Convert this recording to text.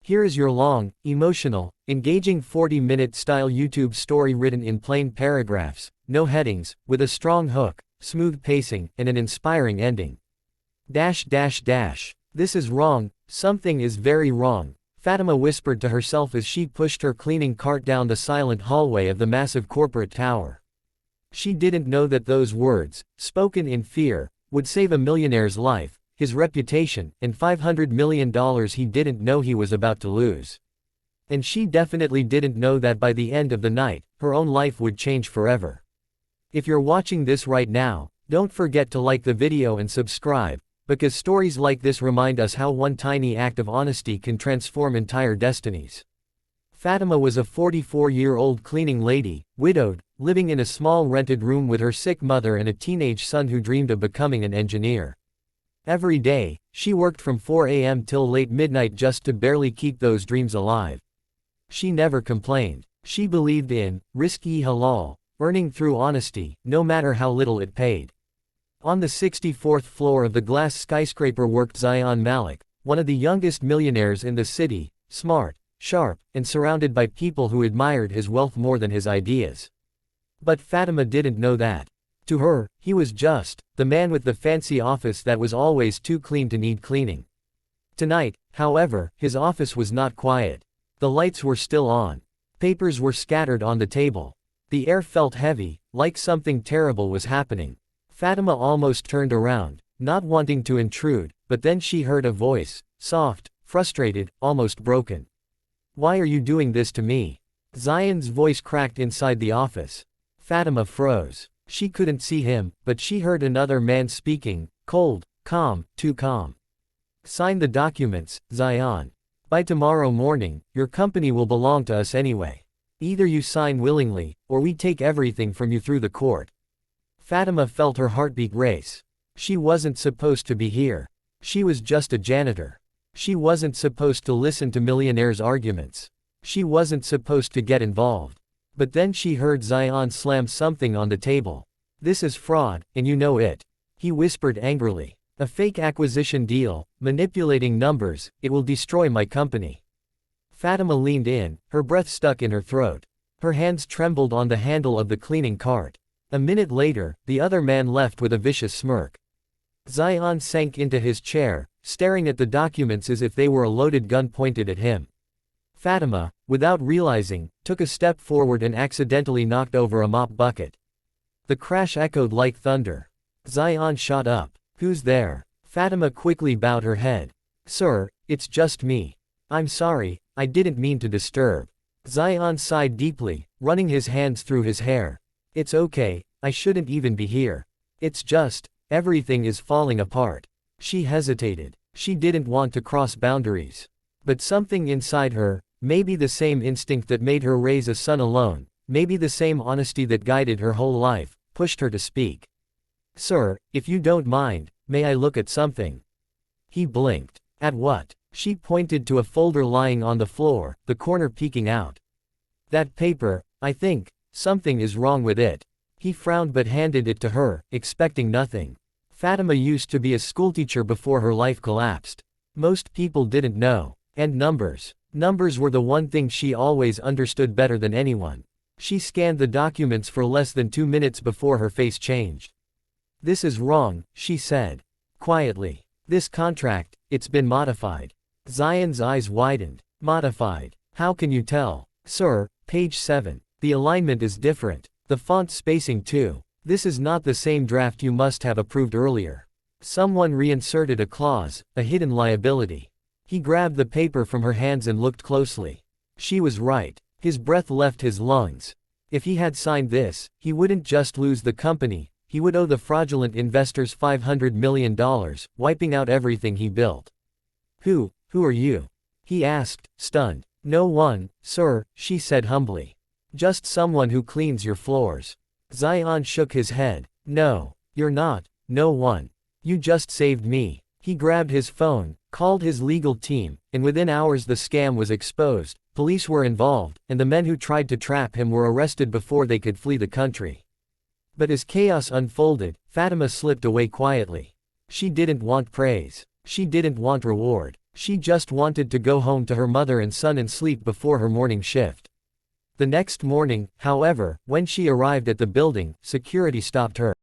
Here is your long, emotional, engaging 40-minute style YouTube story written in plain paragraphs, no headings, with a strong hook, smooth pacing, and an inspiring ending. This is wrong, something is very wrong, Fatima whispered to herself as she pushed her cleaning cart down the silent hallway of the massive corporate tower. She didn't know that those words, spoken in fear, would save a millionaire's life, his reputation, and $500 million he didn't know he was about to lose. And she definitely didn't know that by the end of the night, her own life would change forever. If you're watching this right now, don't forget to like the video and subscribe, because stories like this remind us how one tiny act of honesty can transform entire destinies. Fatima was a 44-year-old cleaning lady, widowed, living in a small rented room with her sick mother and a teenage son who dreamed of becoming an engineer. Every day, she worked from 4 a.m. till late midnight just to barely keep those dreams alive. She never complained. She believed in risky halal, earning through honesty, no matter how little it paid. On the 64th floor of the glass skyscraper worked Zion Malik, one of the youngest millionaires in the city, smart, sharp, and surrounded by people who admired his wealth more than his ideas. But Fatima didn't know that. To her, he was just the man with the fancy office that was always too clean to need cleaning. Tonight, however, his office was not quiet. The lights were still on. Papers were scattered on the table. The air felt heavy, like something terrible was happening. Fatima almost turned around, not wanting to intrude, but then she heard a voice, soft, frustrated, almost broken. "Why are you doing this to me?" Zion's voice cracked inside the office. Fatima froze. She couldn't see him, but she heard another man speaking, cold, calm, too calm. "Sign the documents, Zion. By tomorrow morning, your company will belong to us anyway. Either you sign willingly, or we take everything from you through the court." Fatima felt her heartbeat race. She wasn't supposed to be here. She was just a janitor. She wasn't supposed to listen to Millionaire's arguments. She wasn't supposed to get involved. But then she heard Zion slam something on the table. "This is fraud, and you know it," he whispered angrily. "A fake acquisition deal, manipulating numbers, it will destroy my company." Fatima leaned in, her breath stuck in her throat. Her hands trembled on the handle of the cleaning cart. A minute later, the other man left with a vicious smirk. Zion sank into his chair, staring at the documents as if they were a loaded gun pointed at him. Fatima, without realizing, took a step forward and accidentally knocked over a mop bucket. The crash echoed like thunder. Zion shot up. "Who's there?" Fatima quickly bowed her head. "Sir, it's just me. I'm sorry, I didn't mean to disturb." Zion sighed deeply, running his hands through his hair. "It's okay, I shouldn't even be here. It's just, everything is falling apart." She hesitated. She didn't want to cross boundaries. But something inside her, maybe the same instinct that made her raise a son alone, maybe the same honesty that guided her whole life, pushed her to speak. "Sir, if you don't mind, may I look at something?" He blinked. "At what?" She pointed to a folder lying on the floor, the corner peeking out. "That paper, I think, something is wrong with it." He frowned but handed it to her, expecting nothing. Fatima used to be a schoolteacher before her life collapsed. Most people didn't know. And numbers. Numbers were the one thing she always understood better than anyone. She scanned the documents for less than 2 minutes before her face changed. "This is wrong," she said. Quietly. "This contract, it's been modified." Zion's eyes widened. "Modified? How can you tell?" "Sir, page 7. The alignment is different. The font spacing too. This is not the same draft you must have approved earlier." Someone reinserted a clause, a hidden liability. He grabbed the paper from her hands and looked closely. She was right. His breath left his lungs. If he had signed this, he wouldn't just lose the company, he would owe the fraudulent investors $500 million, wiping out everything he built. Who are you?" he asked, stunned. "No one, sir," she said humbly. "Just someone who cleans your floors." Zion shook his head. "No, you're not, no one. You just saved me." He grabbed his phone, called his legal team, and within hours the scam was exposed, police were involved, and the men who tried to trap him were arrested before they could flee the country. But as chaos unfolded, Fatima slipped away quietly. She didn't want praise. She didn't want reward. She just wanted to go home to her mother and son and sleep before her morning shift. The next morning, however, when she arrived at the building, security stopped her.